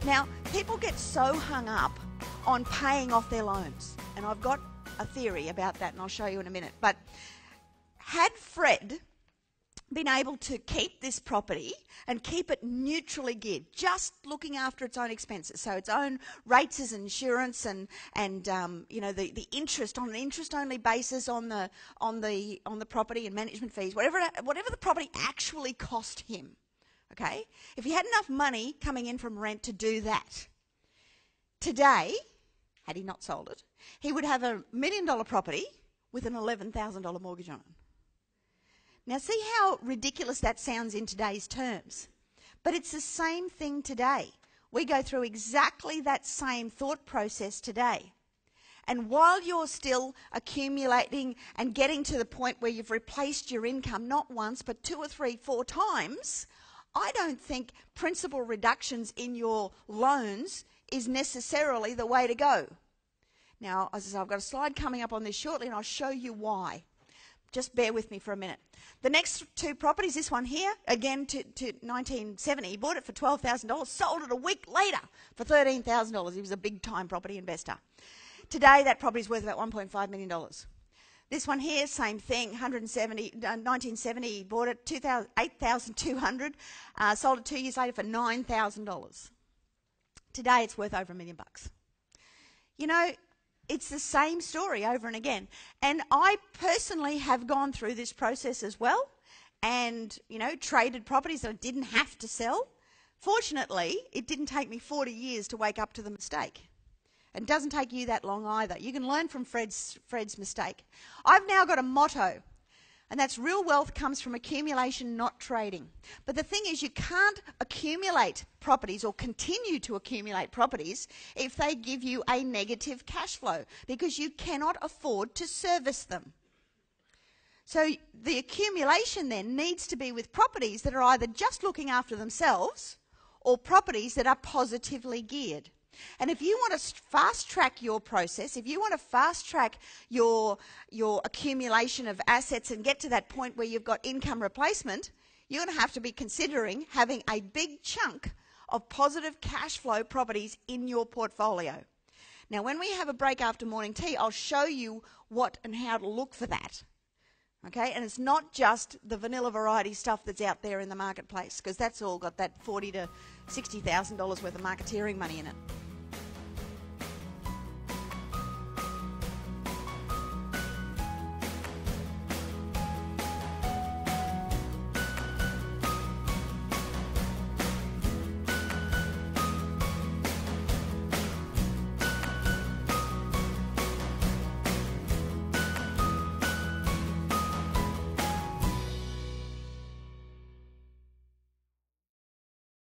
Now, people get so hung up on paying off their loans, and I've got a theory about that, and I'll show you in a minute. But had Fred been able to keep this property and keep it neutrally geared, just looking after its own expenses, so its own rates as insurance and you know, the interest on an interest-only basis on the property and management fees, whatever the property actually cost him. Okay, if he had enough money coming in from rent to do that, today, had he not sold it, he would have $1 million property with an $11,000 mortgage on it. Now, see how ridiculous that sounds in today's terms. But it's the same thing today. We go through exactly that same thought process today. And while you're still accumulating and getting to the point where you've replaced your income not once, but 2 or 3, 4 times, I don't think principal reductions in your loans is necessarily the way to go. Now, as I say, I've got a slide coming up on this shortly, and I'll show you why. Just bear with me for a minute. The next 2 properties, this one here, again to 1970, he bought it for $12,000, sold it a week later for $13,000. He was a big-time property investor. Today, that property is worth about $1.5 million. This one here, same thing, 1970, he bought it, $8,200, sold it 2 years later for $9,000. Today, it's worth over $1 million. You know, it's the same story over and again. And I personally have gone through this process as well and, you know, traded properties that I didn't have to sell. Fortunately, it didn't take me 40 years to wake up to the mistake. And it doesn't take you that long either. You can learn from Fred's mistake. I've now got a motto, and that's real wealth comes from accumulation, not trading. But the thing is, you can't accumulate properties or continue to accumulate properties if they give you a negative cash flow, because you cannot afford to service them. So the accumulation then needs to be with properties that are either just looking after themselves or properties that are positively geared. And if you want to fast-track your process, if you want to fast-track your accumulation of assets and get to that point where you've got income replacement, you're going to have to be considering having a big chunk of positive cash flow properties in your portfolio. Now, when we have a break after morning tea, I'll show you what and how to look for that. Okay, and it's not just the vanilla variety stuff that's out there in the marketplace, because that's all got that $40,000 to $60,000 worth of marketeering money in it.